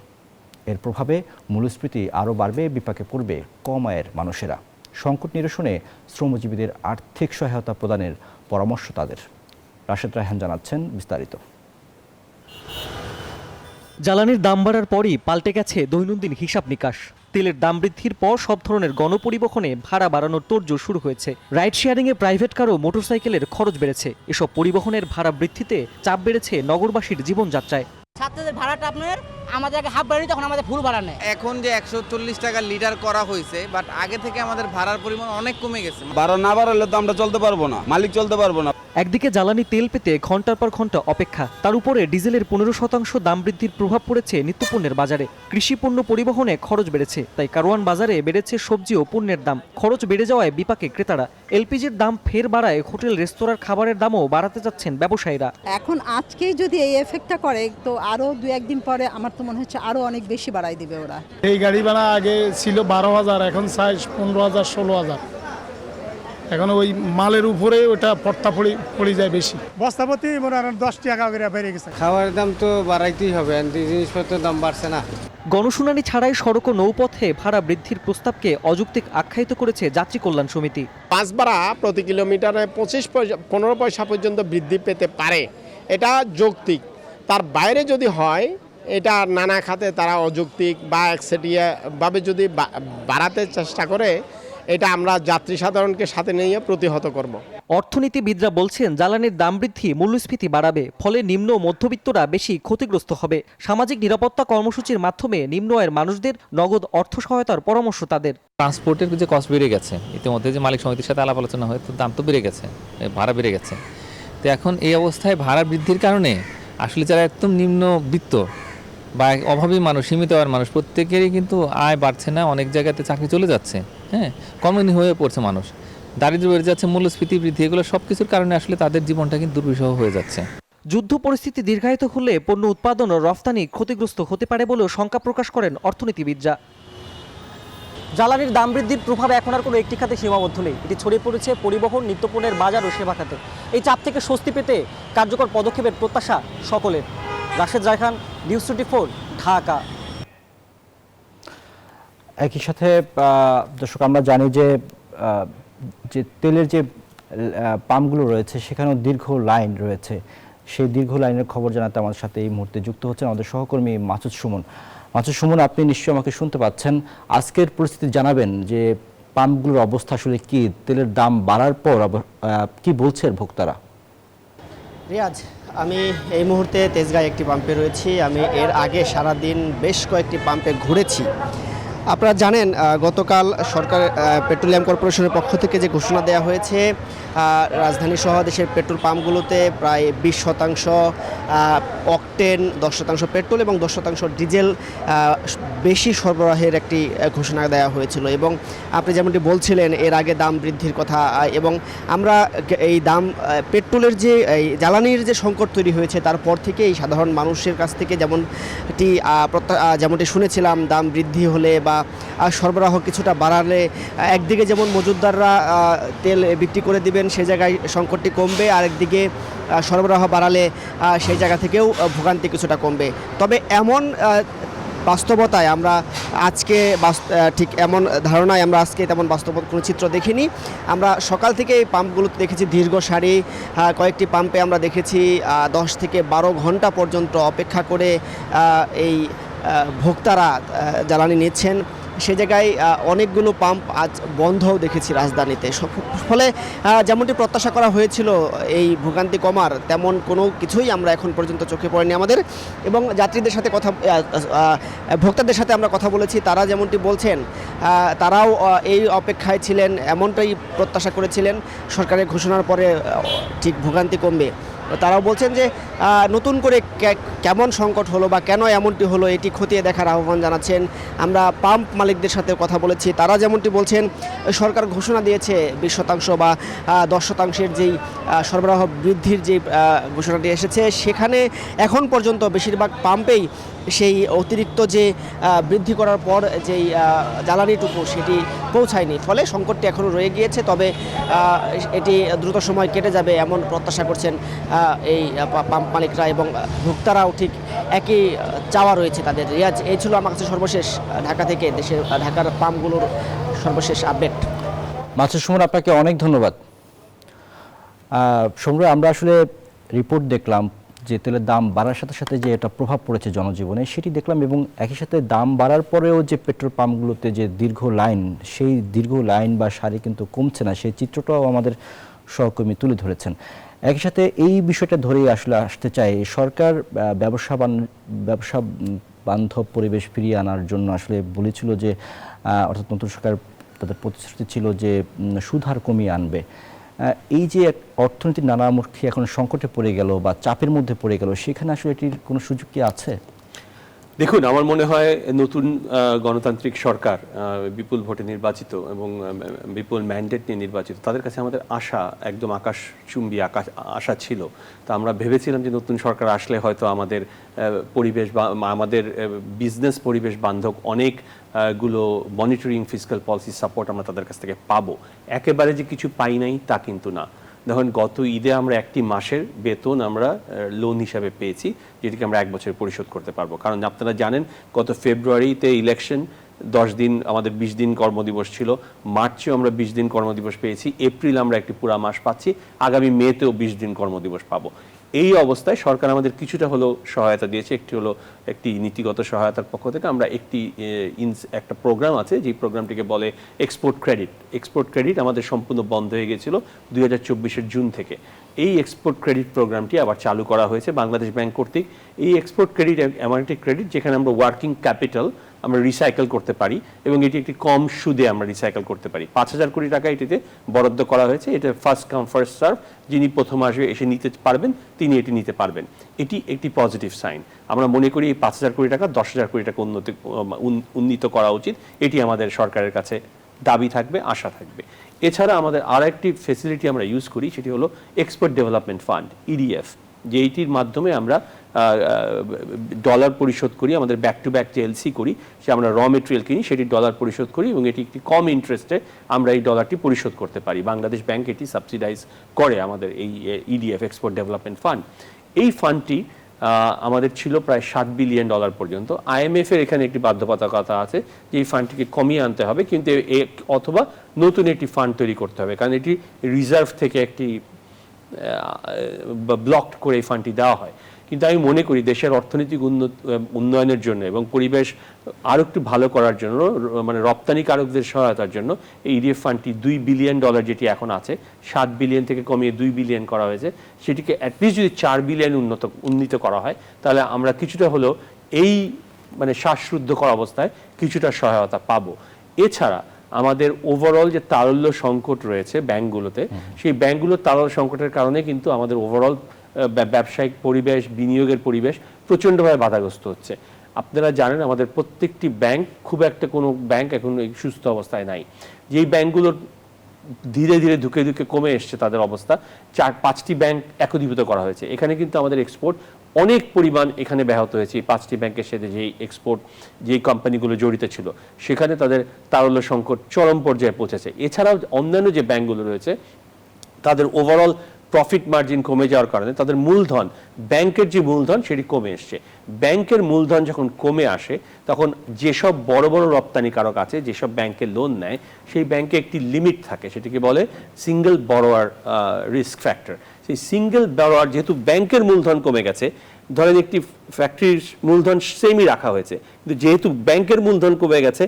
এর প্রভাবে মূল্যস্ফীতি আরও বাড়বে, বিপাকে পড়বে কম আয়ের মানুষেরা। সংকট নিরসনে শ্রমজীবীদের আর্থিক সহায়তা প্রদানের পরামর্শ তাদের। রাশেদ রায়হান জানাচ্ছেন বিস্তারিত। জ্বালানির দাম বাড়ার পরই পাল্টে গেছে দৈনন্দিন হিসাব নিকাশ। তেলের দাম বৃদ্ধির পর সব ধরনের গণপরিবহনে ভাড়া বাড়ানোর তোড়জোড় শুরু হয়েছে। রাইড শেয়ারিংয়ে প্রাইভেট কার ও মোটরসাইকেলের খরচ বেড়েছে। এসব পরিবহনের ভাড়া বৃদ্ধিতে চাপ বেড়েছে নগরবাসীর জীবনযাত্রায়। ছাত্রদের ভাড়াটা আপনার আমাদের আগে হাফ বাড়ি, তখন আমাদের ফুল ভাড়া নেয়। এখন যে 140 টাকা লিটার করা হয়েছে, বাট আগে থেকে আমাদের ভাড়ার পরিমাণ অনেক কমে গেছে। ভাড়া না বাড়ালে তো আমরা চলতে পারবো না, মালিক চলতে পারবো না। একদিকে জ্বালানি তেল পেতে ঘন্টার পর ঘন্টা অপেক্ষা, তার উপরে ডিজেলের 15% দাম বৃদ্ধির প্রভাব পড়েছে নিত্যপণ্যের বাজারে। কৃষি পণ্য পরিবহনে খরচ বেড়েছে, তাই কারওয়ান বাজারে বেড়েছে সবজি ও পণ্যের দাম। খরচ বেড়ে যাওয়ায় বিপাকে ক্রেতারা। এলপিজির দাম ফের বাড়ায় হোটেল রেস্তোরাঁর খাবারের দামও বাড়াতে যাচ্ছেন ব্যবসায়ীরা। এখন আজকেই যদি এই এফেক্টটা করে, তো আরও 2-1 দিন পরে আমার তো মনে হচ্ছে আরও অনেক বেশি বাড়াই দিবে ওরা। এই গাড়ি ভাড়া আগে ছিল 12,000, এখন 15,000, 16,000। এখন ওই মালের উপরে ওটা পড়তা পড়ে যায় বেশি। বস্তাপতি মনে হয় 10 টাকা করে বেড়ে গেছে। খাওয়ার দাম তো বাড়াইতেই হবে, জিনিসপত্রের দাম বাড়ছে না। গণশুনানি ছাড়াই সড়ক ও নৌপথে ভাড়া বৃদ্ধির প্রস্তাবকে অযৌক্তিক আখ্যায়িত করেছে যাত্রী কল্যাণ সমিতি। বাস ভাড়া প্রতি কিলোমিটারে 15 পয়সা পর্যন্ত বৃদ্ধি পেতে পারে, এটা যৌক্তিক। তার বাইরে যদি হয় এটা নানা খাতে তারা অযৌক্তিক বা একচেটিয়াভাবে যদি বাড়াতে চেষ্টা করে, এটা আমরা যাত্রী সাধারণকে সাথে নিয়ে প্রতিহত করব। অর্থনীতিবিদরা বলছেন জ্বালানির দাম বৃদ্ধি মূল্যস্ফীতি বাড়াবে, ফলে নিম্ন মধ্যবিত্তরা বেশি ক্ষতিগ্রস্ত হবে। সামাজিক নিরাপত্তা কর্মসূচির মাধ্যমে নিম্ন আয়ের মানুষদের নগদ অর্থ সহায়তার পরামর্শ তাদের। ট্রান্সপোর্টের যে কস্ট বেড়ে গেছে, ইতিমধ্যে যে মালিক সমিতির সাথে আলাপ আলোচনা হয়, তো দাম তো বেড়ে গেছে, ভাড়া বেড়ে গেছে। তো এখন এই অবস্থায় ভাড়া বৃদ্ধির কারণে আসলে যারা একদম নিম্নবিত্ত বা অভাবী মানুষ, সীমিত আয়ের মানুষ, প্রত্যেকেরই কিন্তু আয় বাড়ছে না, অনেক জায়গাতে চাকরি চলে যাচ্ছে, হ্যাঁ, কর্মহীন হয়ে পড়ছে মানুষ, দারিদ্র্য বেড়ে যাচ্ছে, মূল্যস্ফীতি বৃদ্ধি, এগুলো সব কিছুর কারণে আসলে তাদের জীবনটা কিন্তু দুর্বিষহ হয়ে যাচ্ছে। যুদ্ধ পরিস্থিতি দীর্ঘায়িত হলে পণ্য উৎপাদন ও রফতানি ক্ষতিগ্রস্ত হতে পারে বলেও শঙ্কা প্রকাশ করেন অর্থনীতিবিদরা। জ্বালানির দাম বৃদ্ধির প্রভাব এখন আর কোনো একটি খাতে সীমাবদ্ধ নেই, এটি ছড়িয়ে পড়েছে পরিবহন, নিত্যপণ্যের বাজার ও সেবা খাতে। এই চাপ থেকে স্বস্তি পেতে কার্যকর পদক্ষেপের প্রত্যাশা সকলের। রাশেদ জায়খান, নিউজ 24, ঢাকা। একই সাথে দর্শক, আমরা জানি যে তেলের যে পাম্পগুলো রয়েছে সেখানেও দীর্ঘ লাইন রয়েছে। সেই দীর্ঘ লাইনের খবর জানাতে আমাদের সাথে এই মুহূর্তে যুক্ত হচ্ছেন আমাদের সহকর্মী মাসুদ সুমন। মাসুদ সুমন, আপনি নিশ্চয়ই আমাকে শুনতে পাচ্ছেন। আজকের পরিস্থিতি জানাবেন যে পাম্পগুলোর অবস্থা আসলে কি, তেলের দাম বাড়ার পর কি বলছেন ভোক্তারা? রিয়াজ, আমি এই মুহূর্তে তেজগাঁয় একটি পাম্পে রয়েছি। আমি এর আগে সারাদিন বেশ কয়েকটি পাম্পে ঘুরেছি। আপনারা জানেন গতকাল সরকার পেট্রোলিয়াম কর্পোরেশনের পক্ষ থেকে যে ঘোষণা দেওয়া হয়েছে, রাজধানী সহ দেশের পেট্রোল পাম্পগুলোতে প্রায় 20% অকটেন, 10% পেট্রোল এবং 10% ডিজেল বেশি সরবরাহের একটি ঘোষণা দেওয়া হয়েছিল। এবং আপনি যেমনটি বলছিলেন এর আগে দাম বৃদ্ধির কথা, এবং আমরা এই দাম পেট্রোলের যে এই জ্বালানির যে সংকট তৈরি হয়েছে তারপর থেকে এই সাধারণ মানুষের কাছ থেকে যেমনটি শুনেছিলাম, দাম বৃদ্ধি হলে বা সরবরাহ কিছুটা বাড়ালে একদিকে যেমন মজুতদাররা তেল বিক্রি করে দিবেন, সেই জায়গায় সংকটটি কমবে, আরেকদিকে সরবরাহ বাড়ালে সেই জায়গা থেকেও ভোগান্তি কিছুটা কমবে। তবে এমন বাস্তবতায় আমরা আজকে ঠিক এমন ধারণায় আমরা আজকে তেমন বাস্তব কোনো চিত্র দেখিনি। আমরা সকাল থেকে এই পাম্পগুলোতে দেখেছি দীর্ঘ সারি, কয়েকটি পাম্পে আমরা দেখেছি 10 থেকে 12 ঘন্টা পর্যন্ত অপেক্ষা করে এই ভোক্তারা জ্বালানি নিচ্ছেন। সে জায়গায় অনেকগুলো পাম্প আজ বন্ধও দেখেছি রাজধানীতে। ফলে যেমনটি প্রত্যাশা করা হয়েছিল এই ভোগান্তি কমার, তেমন কোনো কিছুই আমরা এখন পর্যন্ত চোখে পড়েনি আমাদের। এবং যাত্রীদের সাথে ভোক্তাদের সাথে আমরা কথা বলেছি, তারা যেমনটি বলছেন তারাও এই অপেক্ষায় ছিলেন, এমনটাই প্রত্যাশা করেছিলেন সরকারের ঘোষণার পরে ঠিক ভোগান্তি কমবে। তারাও বলছেন যে নতুন করে কেমন সংকট হলো বা কেন এমনটি হলো এটি খতিয়ে দেখার আহ্বান জানাচ্ছেন। আমরা পাম্প মালিকদের সাথে কথা বলেছি, তারা যেমনটি বলছেন সরকার ঘোষণা দিয়েছে 20% বা 10% যেই সরবরাহ বৃদ্ধির যে ঘোষণাটি এসেছে, সেখানে এখন পর্যন্ত বেশিরভাগ পাম্পেই সেই অতিরিক্ত যে বৃদ্ধি করার পর যেই জ্বালানিটুকু সেটি পৌঁছায়নি। ফলে সংকটটি এখনও রয়ে গিয়েছে, তবে এটি দ্রুত সময় কেটে যাবে এমন প্রত্যাশা করছেন এই পাম্প মালিকরা, এবং ভোক্তারাও ঠিক একই চাওয়া রয়েছে তাদের। রিয়াজ, এই ছিল আমার কাছে সর্বশেষ ঢাকা থেকে ঢাকার পাম্পগুলোর সর্বশেষ আপডেট। মাসুদ সুমন, আপনাকে অনেক ধন্যবাদ। সম্রাট, আমরা আসলে রিপোর্ট দেখলাম যে তেলের দাম বাড়ার সাথে সাথে যে এটা প্রভাব পড়েছে জনজীবনে সেটি দেখলাম, এবং একই সাথে দাম বাড়ার পরেও যে পেট্রোল পাম্পগুলোতে যে দীর্ঘ লাইন, সেই দীর্ঘ লাইন বা সারি কিন্তু কমছে না, সেই চিত্রটাও আমাদের সহকর্মী তুলে ধরেছেন। একই সাথে এই বিষয়টা ধরেই আসতে চাই, সরকার ব্যবসা বান্ধব পরিবেশ ফিরিয়ে আনার জন্য আসলে বলেছিল যে, অর্থাৎ নতুন সরকার তাদের প্রতিশ্রুতি ছিল যে সুদ হার কমিয়ে আনবে। এই যে অর্থনীতির নানামুখী এখন সংকটে পড়ে গেল বা চাপের মধ্যে পড়ে গেল, সেখানে আসলে এটির কোনো সুযোগ কি আছে? দেখুন, আমার মনে হয় নতুন গণতান্ত্রিক সরকার বিপুল ভোটে নির্বাচিত এবং বিপুল ম্যান্ডেট নিয়ে নির্বাচিত, তাদের কাছে আমাদের আশা একদম আকাশচুম্বী আশা ছিল। তা আমরা ভেবেছিলাম যে নতুন সরকার আসলে হয়তো আমাদের পরিবেশ বা আমাদের বিজনেস পরিবেশ বান্ধব অনেকগুলো মনিটরিং ফিসক্যাল পলিসি সাপোর্ট আমরা তাদের কাছ থেকে পাবো। একেবারে যে কিছু পাই নাই তা কিন্তু না। দেখুন, গত ঈদে আমরা একটি মাসের বেতন আমরা লোন হিসাবে পেয়েছি, যেটিকে আমরা 1 বছর পরিশোধ করতে পারবো। কারণ আপনারা জানেন গত ফেব্রুয়ারিতে ইলেকশন, 10 দিন আমাদের 20 দিন কর্মদিবস ছিল, মার্চেও আমরা 20 দিন কর্মদিবস পেয়েছি, এপ্রিল আমরা একটি পুরা মাস পাচ্ছি, আগামী মেতেও 20 দিন কর্মদিবস পাবো। এই অবস্থায় সরকার আমাদের কিছুটা হলো সহায়তা দিয়েছে। একটি হলো একটি নীতিগত সহায়তার পক্ষ থেকে আমরা একটা প্রোগ্রাম আছে, যে প্রোগ্রামটিকে বলে এক্সপোর্ট ক্রেডিট। এক্সপোর্ট ক্রেডিট আমাদের সম্পূর্ণ বন্ধ হয়ে গিয়েছিল 2024 জুন থেকে। এই এক্সপোর্ট ক্রেডিট প্রোগ্রামটি আবার চালু করা হয়েছে বাংলাদেশ ব্যাংক কর্তৃক। এই এক্সপোর্ট ক্রেডিট এমন একটি ক্রেডিট যেখানে আমরা ওয়ার্কিং ক্যাপিটাল আমরা রিসাইকেল করতে পারি এবং এটি একটি কম সুদে আমরা রিসাইকেল করতে পারি। 5,000 কোটি টাকা এটিতে বরাদ্দ করা হয়েছে। এটা ফার্স্ট কাম ফার্স্ট সার্ভ, যিনি প্রথম আসবে এসে নিতে পারবেন তিনি এটি নিতে পারবেন। এটি একটি পজিটিভ সাইন। আমরা মনে করি এই 5,000 কোটি টাকা 10,000 কোটি টাকা উন্নীত করা উচিত। এটি আমাদের সরকারের কাছে দাবি থাকবে, আশা থাকবে। এছাড়া আমাদের আর একটি ফেসিলিটি আমরা ইউজ করি, সেটি হলো এক্সপোর্ট ডেভেলপমেন্ট ফান্ড, ইডিএফ, যেইটির মাধ্যমে আমরা ডলার পরিশোধ করি। আমাদের ব্যাক টু ব্যাক যে এলসি করি, সে আমরা র মেটেরিয়াল কিনি, সেটি ডলার পরিশোধ করি এবং এটি একটি কম ইন্টারেস্টে আমরা এই ডলারটি পরিশোধ করতে পারি। বাংলাদেশ ব্যাংক এটি সাবসিডাইজ করে আমাদের এই ইডিএফ, এক্সপোর্ট ডেভেলপমেন্ট ফান্ড। এই ফান্ডটি আমাদের ছিল প্রায় $7 বিলিয়ন পর্যন্ত। IMF এর এখানে একটি বাধ্যবাধকতা আছে যে এই ফান্ডটিকে কমিয়ে আনতে হবে, কিন্তু অথবা নতুন একটি ফান্ড তৈরি করতে হবে, কারণ এটি রিজার্ভ থেকে একটি ব্লকড করে এই ফান্ডটি দেওয়া হয়। কিন্তু আমি মনে করি দেশের অর্থনৈতিক উন্নয়নের জন্য এবং পরিবেশ আরও একটু ভালো করার জন্য, মানে রপ্তানিকারকদের সহায়তার জন্য এই ইডিএফ ফান্ডটি $2 বিলিয়ন যেটি এখন আছে, 7 বিলিয়ন থেকে কমিয়ে 2 বিলিয়ন করা হয়েছে, সেটিকে অ্যাটলিস্ট যদি 4 বিলিয়ন উন্নীত করা হয়, তাহলে আমরা কিছুটা হলেও এই মানে শ্বাসরুদ্ধকর অবস্থায় কিছুটা সহায়তা পাবো। এছাড়া আমাদের ওভারঅল যে তারল্য সংকট রয়েছে ব্যাংকগুলোতে, সেই ব্যাংকগুলোর তারল্য সংকটের কারণে কিন্তু আমাদের ওভারঅল ব্যবসায়িক পরিবেশ, বিনিয়োগের পরিবেশ প্রচণ্ডভাবে বাধাগ্রস্ত হচ্ছে। আপনারা জানেন আমাদের প্রত্যেকটি ব্যাংক, খুব একটা কোনো ব্যাংক এখন সুস্থ অবস্থায় নাই। যেই ব্যাংকগুলোর ধীরে ধীরে ধুকে ধুকে কমে এসছে তাদের অবস্থা, 4-5টি ব্যাংক একীভূত করা হয়েছে। এখানে কিন্তু আমাদের এক্সপোর্ট অনেক পরিমাণ এখানে ব্যাহত হয়েছে। এই 5টি ব্যাংকের সাথে যেই এক্সপোর্ট, যেই কোম্পানিগুলো জড়িত ছিল, সেখানে তাদের তারল্য সংকট চরম পর্যায়ে পৌঁছেছে। এছাড়াও অন্যান্য যে ব্যাংকগুলো রয়েছে, তাদের ওভারঅল প্রফিট মার্জিন কমে যাওয়ার কারণে তাদের মূলধন, ব্যাংকের যে মূলধন সেটি কমে এসছে। ব্যাংকের মূলধন যখন কমে আসে, তখন যেসব বড় বড় রপ্তানিকারক আছে, যেসব ব্যাংকে লোন নেয়, সেই ব্যাংকে একটি লিমিট থাকে, সেটিকে বলে সিঙ্গেল বরোয়ার রিস্ক ফ্যাক্টর। সেই সিঙ্গেল বরোয়ার, যেহেতু ব্যাংকের মূলধন কমে গেছে, ধরেন একটি ফ্যাক্টরির মূলধন সেমই রাখা হয়েছে, কিন্তু যেহেতু ব্যাংকের মূলধন কমে গেছে,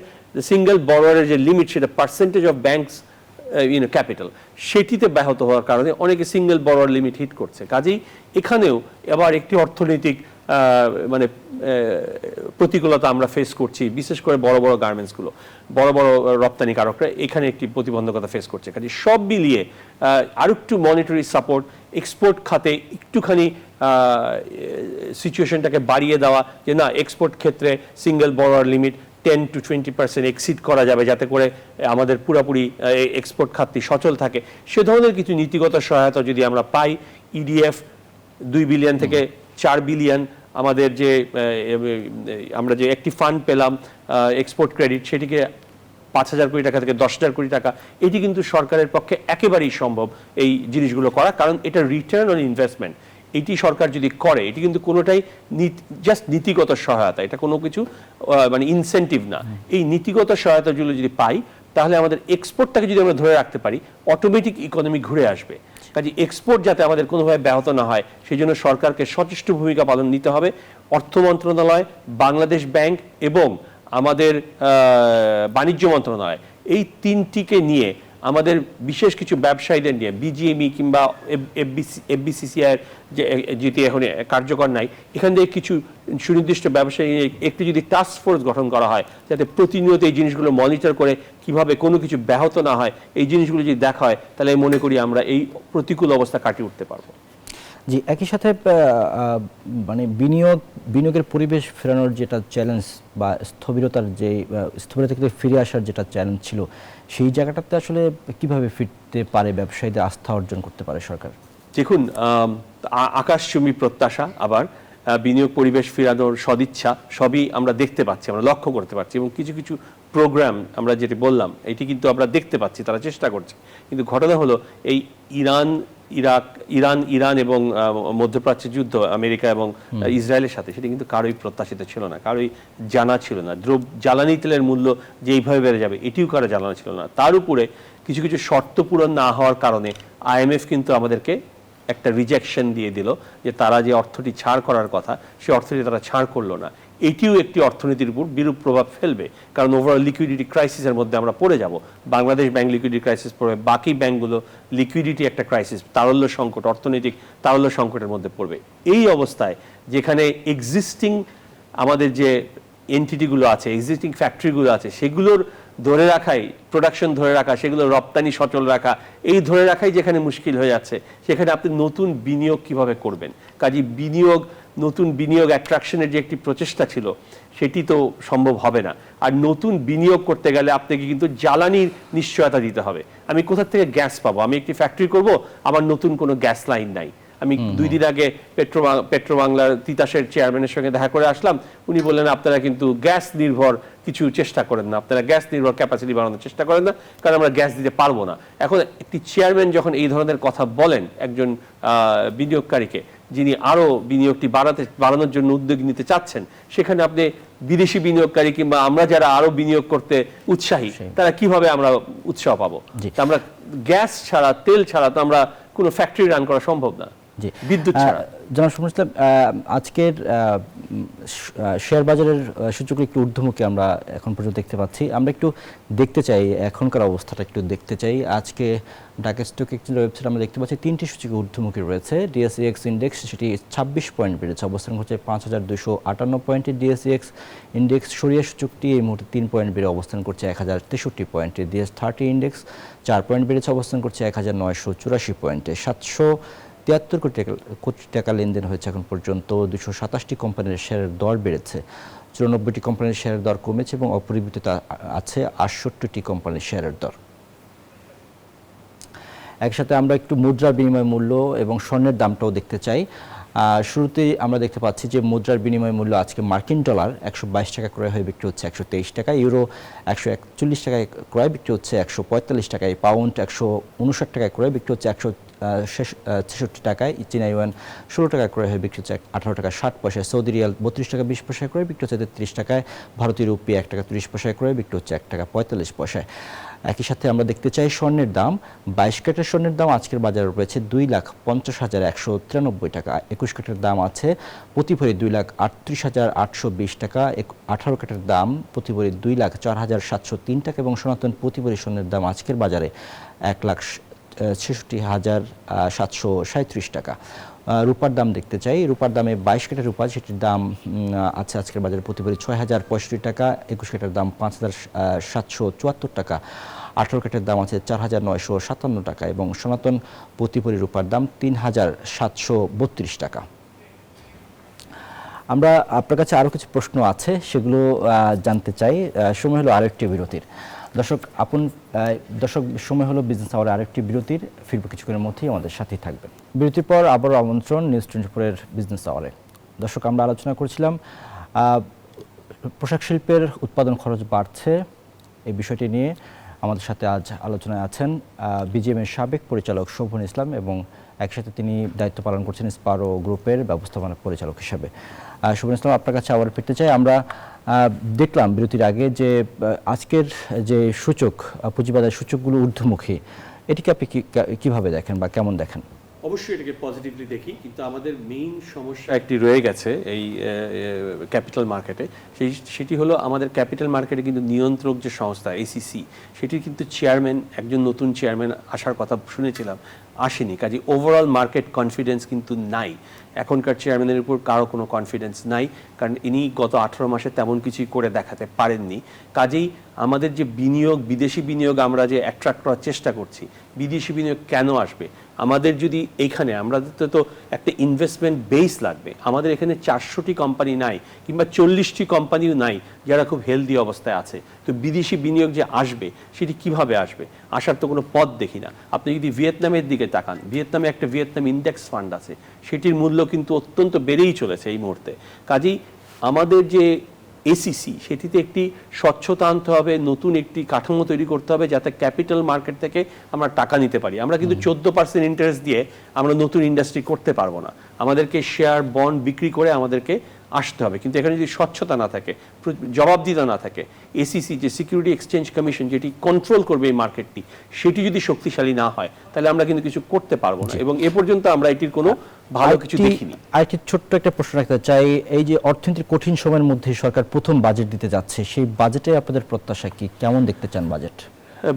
সিঙ্গেল বরোয়ারের যে লিমিট, সেটা পার্সেন্টেজ অফ ব্যাংকস ক্যাপিটাল, সেটিতে ব্যাহত হওয়ার কারণে অনেকে সিঙ্গেল বরোয়ার লিমিট হিট করছে। কাজেই এখানেও আবার একটি অর্থনৈতিক মানে প্রতিকূলতা আমরা ফেস করছি, বিশেষ করে বড় বড় গার্মেন্টসগুলো, বড় বড় রপ্তানিকারকরা এখানে একটি প্রতিবন্ধকতা ফেস করছে। কাজে সব মিলিয়ে আরও একটু মনিটারি সাপোর্ট, এক্সপোর্ট খাতে একটুখানি সিচুয়েশনটাকে বাড়িয়ে দেওয়া, যে না, এক্সপোর্ট ক্ষেত্রে single borrower limit 10 to 20% exceed করা যাবে, যাতে করে আমাদের পুরোপুরি এক্সপোর্ট খাতটি সচল থাকে। সে ধরনের কিছু নীতিগত সহায়তা যদি আমরা পাই, ইডিএফ 2 বিলিয়ন থেকে 4 বিলিয়ন, আমাদের যে আমরা যে একটি ফান্ড পেলাম এক্সপোর্ট ক্রেডিট, সেটিকে 5,000 কোটি টাকা থেকে 10,000 কোটি টাকা, এটি কিন্তু সরকারের পক্ষে একেবারেই সম্ভব এই জিনিসগুলো করা, কারণ এটা রিটার্ন অন ইনভেস্টমেন্ট। এটি সরকার যদি করে, এটি কিন্তু কোনোটাই জাস্ট নীতিগত সহায়তা, এটা কোনো কিছু মানে ইনসেন্টিভ না। এই নীতিগত সহায়তাগুলো যদি পাই, তাহলে আমাদের এক্সপোর্টটাকে যদি আমরা ধরে রাখতে পারি, অটোমেটিক ইকোনমি ঘুরে আসবে। কাজে এক্সপোর্ট যাতে আমাদের কোনোভাবে ব্যাহত না হয়, সেই জন্য সরকারকে সচেষ্ট ভূমিকা পালন নিতে হবে। অর্থ মন্ত্রণালয়, বাংলাদেশ ব্যাংক এবং আমাদের বাণিজ্য মন্ত্রণালয়, এই তিনটিকে নিয়ে আমাদের বিশেষ কিছু ব্যবসায়ীদের নিয়ে, বিজিএমই কিংবা এফবিসিসিআইয়ের যেটি এখন কার্যকর নাই, এখান থেকে কিছু সুনির্দিষ্ট ব্যবসায়ী একটি যদি টাস্ক ফোর্স গঠন করা হয়, যাতে প্রতিনিয়ত এই জিনিসগুলো মনিটর করে কিভাবে কোনো কিছু ব্যাহত না হয়, এই জিনিসগুলো যদি দেখা হয়, তাহলে মনে করি আমরা এই প্রতিকূল অবস্থা কাটিয়ে উঠতে পারবো। জি, একই সাথে মানে বিনিয়োগের পরিবেশ ফেরানোর যেটা চ্যালেঞ্জ বা স্থবিরতা থেকে ফিরে আসার যেটা চ্যালেঞ্জ ছিল, সেই জায়গাটাতে আসলে কিভাবে ফিরতে পারে, ব্যবসায়ীদের আস্থা অর্জন করতে পারে সরকার? দেখুন, আকাশচুম্বী প্রত্যাশা আবার বিনিয়োগ পরিবেশ ফেরানোর সদিচ্ছা সবই আমরা দেখতে পাচ্ছি, আমরা লক্ষ্য করতে পারছি, এবং কিছু কিছু প্রোগ্রাম আমরা যেটি বললাম এটি কিন্তু আমরা দেখতে পাচ্ছি, তারা চেষ্টা করছে। কিন্তু ঘটনা হলো এই ইরান এবং মধ্যপ্রাচ্যের যুদ্ধ আমেরিকা এবং ইসরায়েলের সাথে, সেটি কিন্তু কারোই প্রত্যাশিত ছিল না, কারোই জানা ছিল না। জ্বালানি তেলের মূল্য যে এইভাবে বেড়ে যাবে এটিও কারো জানা ছিল না। তার উপরে কিছু কিছু শর্ত পূরণ না হওয়ার কারণে IMF কিন্তু আমাদেরকে একটা রিজেকশন দিয়ে দিল যে তারা যে অর্থটি ছাড় করার কথা সেই অর্থটি তারা ছাড় করলো না। এটিও একটি অর্থনীতির উপর বিরূপ প্রভাব ফেলবে, কারণ ওভারঅল লিকুইডিটি ক্রাইসিসের মধ্যে আমরা পড়ে যাব। বাংলাদেশ ব্যাংক লিকুইডিটি ক্রাইসিস পড়বে, বাকি ব্যাংকগুলো লিকুইডিটি একটা ক্রাইসিস, তারল্য সংকট, অর্থনৈতিক তারল্য সংকটের মধ্যে পড়বে। এই অবস্থায় যেখানে এক্সিস্টিং আমাদের যে এন্টিটিগুলো আছে, এক্সিস্টিং ফ্যাক্টরিগুলো আছে, সেগুলোর ধরে রাখাই, প্রোডাকশন ধরে রাখা, সেগুলো রপ্তানি সচল রাখা, এই ধরে রাখাই যেখানে মুশকিল হয়ে যাচ্ছে, সেখানে আপনি নতুন বিনিয়োগ কিভাবে করবেন? কাজে নতুন বিনিয়োগ অ্যাট্রাকশনের যে একটি প্রচেষ্টা ছিল সেটি তো সম্ভব হবে না। আর নতুন বিনিয়োগ করতে গেলে আপনাকে কিন্তু জ্বালানির নিশ্চয়তা দিতে হবে। আমি কোথা থেকে গ্যাস পাবো? আমি একটি ফ্যাক্টরি করব, আমার নতুন কোনো গ্যাস লাইন নাই। আমি 2 দিন আগে পেট্রোবাংলার তিতাসের চেয়ারম্যানের সঙ্গে দেখা করে আসলাম। উনি বললেন আপনারা কিন্তু গ্যাস নির্ভর কিছু চেষ্টা করেন না, আপনারা গ্যাস নির্ভর ক্যাপাসিটি বাড়ানোর চেষ্টা করেন না, কারণ আমরা গ্যাস দিতে পারবো না। এখন একটি চেয়ারম্যান যখন এই ধরনের কথা বলেন একজন বিনিয়োগকারীকে, যিনি আরও বিনিয়োগটি বাড়ানোর জন্য উদ্যোগ নিতে চাচ্ছেন, সেখানে আপনি বিদেশি বিনিয়োগকারী কিংবা আমরা যারা আরো বিনিয়োগ করতে উৎসাহী, তারা কিভাবে আমরা উৎসাহ পাবো? আমরা গ্যাস ছাড়া, তেল ছাড়া তো আমরা কোনো ফ্যাক্টরি রান করা সম্ভব না, বিদ্যুৎ ছাড়া। জনাব সুমন ইসলাম, আজকের শেয়ার বাজারের সূচক একটু ঊর্ধ্বমুখী আমরা এখন পর্যন্ত দেখতে পাচ্ছি। আমরা একটু দেখতে চাই এখনকার অবস্থাটা, একটু দেখতে চাই। আজকে ঢাকা স্টক এক্সচেঞ্জের ওয়েবসাইট আমরা দেখতে পাচ্ছি 3টি সূচকে ঊর্ধ্বমুখী রয়েছে। ডিএসইএক্স ইন্ডেক্স সেটি 26 পয়েন্ট বেড়েছে, অবস্থান করছে 5258 পয়েন্টে। ডিএসইএক্স ইন্ডেক্স সরিয়া সূচকটি এই মুহূর্তে 3 পয়েন্ট বেড়ে অবস্থান করছে 1063 পয়েন্টে। ডিএস30 ইন্ডেক্স 4 পয়েন্ট বেড়েছে, অবস্থান করছে 1984 পয়েন্টে। 773 কোটি টাকা লেনদেন হয়েছে এখন পর্যন্ত। 227টি কোম্পানির শেয়ারের দর বেড়েছে, 94টি কোম্পানির শেয়ারের দর কমেছে এবং অপরিবর্তিত আছে 68টি কোম্পানির শেয়ারের দর। একসাথে আমরা একটু মুদ্রার বিনিময় মূল্য এবং স্বর্ণের দামটাও দেখতে চাই। শুরুতেই আমরা দেখতে পাচ্ছি যে মুদ্রার বিনিময় মূল্য আজকে মার্কিন ডলার 122 টাকা ক্রয় হয়ে বিক্রি হচ্ছে 123 টাকা, ইউরো 141 টাকায় ক্রয় বিক্রি হচ্ছে 145 টাকায়, পাউন্ড 159 টাকায় ক্রয় বিক্রি হচ্ছে 166 টাকায়, চীনা ইউয়ান 16 টাকায় ক্রয় হয়ে বিক্রি হচ্ছে 18 টাকা 60 পয়সায়, সৌদি রিয়াল 32 টাকা 20 পয়সায় ক্রয় বিক্রি হচ্ছে 33 টাকায়, ভারতীয় রুপি 1 টাকা 30 পয়সায় ক্রয় বিক্রি হচ্ছে 1 টাকা 45 পয়সায়। একই সাথে আমরা দেখতে চাই স্বর্ণের দাম। 22 ক্যারেটের স্বর্ণের দাম আজকের বাজারে রয়েছে 2,50,193 টাকা। 21 ক্যারেটের দাম আছে প্রতি ভরি 2,38,820 টাকা। 18 ক্যারেটের দাম প্রতি ভরি 2,04,703 টাকা এবং সনাতন প্রতি ভরি স্বর্ণের দাম আজকের বাজারে 1,66,737 টাকা। রূপার দাম দেখতে চাই। রূপার দামে 22 ক্যারেটের রূপা, সেটির দাম আছে আজকের বাজারে প্রতি ভরি 6,065 টাকা। 21 ক্যারেটের দাম 5,774 টাকা। 18 ক্যারেটের দাম আছে 4,957 টাকা এবং সনাতন প্রতি ভরি রূপার দাম 3,732 টাকা। আমরা আপনার কাছে আরও কিছু প্রশ্ন আছে, সেগুলো জানতে চাই। সময় হলো আরেকটি বিরতির। দর্শক সময় হলো বিজনেস আওয়ারের আরেকটি বিরতির। ফিরব কিছুক্ষণের মধ্যেই, আমাদের সাথেই থাকবেন। বিরতির পর আবারও আমন্ত্রণ নিউজ 24-এর বিজনেস আওয়ারে। দর্শক, আমরা আলোচনা করছিলাম পোশাক শিল্পের উৎপাদন খরচ বাড়ছে, এই বিষয়টি নিয়ে আমাদের সাথে আজ আলোচনায় আছেন বিজিএমের সাবেক পরিচালক শোভন ইসলাম এবং একসাথে তিনি দায়িত্ব পালন করছেন স্পারো গ্রুপের ব্যবস্থাপনা পরিচালক হিসাবে। শোভন ইসলাম, আপনার কাছে আবার ফিরতে চাই। আমরা দেখলাম বিরতির আগে যে আজকের যে সূচক, পুঁজিবাজার সূচকগুলো ঊর্ধ্বমুখী, এটিকে আপনি কিভাবে দেখেন বা কেমন দেখেন? অবশ্যই এটাকে পজিটিভলি দেখি, কিন্তু আমাদের মেইন সমস্যা একটি রয়ে গেছে এই ক্যাপিটাল মার্কেটে। সেটি হলো আমাদের ক্যাপিটাল মার্কেটে কিন্তু নিয়ন্ত্রক যে সংস্থা এসিসি, সেটির কিন্তু চেয়ারম্যান, একজন নতুন চেয়ারম্যান আসার কথা শুনেছিলাম, আসেনি। কাজে ওভারঅল মার্কেট কনফিডেন্স কিন্তু নাই। এখনকার চেয়ারম্যানের উপর কারো কোনো কনফিডেন্স নাই, কারণ ইনি গত 18 মাসে তেমন কিছুই করে দেখাতে পারেননি। কাজেই আমাদের যে বিনিয়োগ, বিদেশি বিনিয়োগ আমরা যে অ্যাট্রাক্ট করার চেষ্টা করছি, বিদেশি বিনিয়োগ কেন আসবে? আমাদের যদি এইখানে আমাদের তো একটা ইনভেস্টমেন্ট বেস লাগবে, আমাদের এখানে 400টি কোম্পানি নাই কিংবা 40টি কোম্পানিও নাই যারা খুব হেলদি অবস্থায় আছে। তো বিদেশি বিনিয়োগ যে আসবে সেটি কিভাবে আসবে, আসার তো কোনো পথ দেখি না। আপনি যদি ভিয়েতনামের দিকে তাকান, ভিয়েতনামে একটা ভিয়েতনাম ইন্ডেক্স ফান্ড আছে, সেটির মূল্য কিন্তু অত্যন্ত বেড়েই চলেছে এই মুহূর্তে। কাজেই আমাদের যে এসিসি সেটিতে একটি স্বচ্ছতা আনতে হবে, নতুন একটি কাঠামো তৈরি করতে হবে যাতে ক্যাপিটাল মার্কেট থেকে আমরা টাকা নিতে পারি। আমরা কিন্তু 14% ইন্টারেস্ট দিয়ে আমরা নতুন ইন্ডাস্ট্রি করতে পারবো না, আমাদেরকে শেয়ার বন্ড বিক্রি করে আমাদেরকে আসতে হবে। কিন্তু এখানে যদি স্বচ্ছতা না থাকে, জবাবদিহিতা না থাকে, এসিসি যে সিকিউরিটি এক্সচেঞ্জ কমিশন যেটি কন্ট্রোল করবে এই মার্কেটটি, সেটি যদি শক্তিশালী না হয় তাহলে আমরা কিন্তু কিছু করতে পারবো না, এবং এ পর্যন্ত আমরা এটির কোনো ভালো কিছু দেখিনি। আরেকটি ছোট্ট একটা প্রশ্ন রাখতে চাই, এই যে অর্থনীতির কঠিন সময়ের মধ্যে সরকার প্রথম বাজেট দিতে যাচ্ছে, সেই বাজেটে আপনাদের প্রত্যাশা কি, কেমন দেখতে চান বাজেট?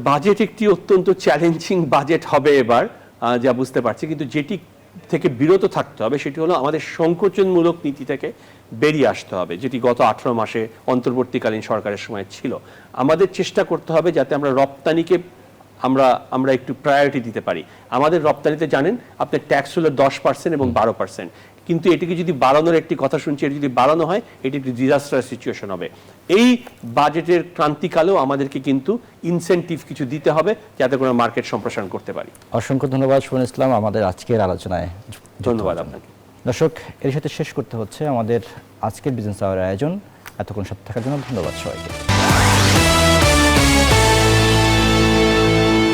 বাজেট একটি অত্যন্ত চ্যালেঞ্জিং বাজেট হবে এবার, যা বুঝতে পারছি। কিন্তু যেটি থেকে বিরত থাকতে হবে সেটি হলো আমাদের সংকোচনমূলক নীতি থেকে বেরিয়ে আসতে হবে, যেটি গত 18 মাসে অন্তর্বর্তীকালীন সরকারের সময় ছিল। আমাদের চেষ্টা করতে হবে যাতে আমরা রপ্তানিকে আমরা একটু প্রায়োরিটি দিতে পারি। আমাদের রপ্তানিতে জানেন আপনার ট্যাক্স হলো 10% এবং 12%, কিন্তু এটিকে যদি বাড়ানোর একটি কথা শুনছি, এটি যদি বাড়ানো হয় এটি একটি ডিজাস্টার সিচুয়েশন হবে। এই বাজেটের ক্রান্তিকালেও আমাদেরকে কিন্তু ইনসেন্টিভ কিছু দিতে হবে যাতে করে মার্কেট সম্প্রসারণ করতে পারি। অসংখ্য ধন্যবাদ সুমন ইসলাম আমাদের আজকের আলোচনায়। ধন্যবাদ আপনাকে। দর্শক, এর সাথে শেষ করতে হচ্ছে আমাদের আজকের বিজনেস আওয়ারের আয়োজন। এতক্ষণ সাথে থাকার জন্য ধন্যবাদ সবাইকে।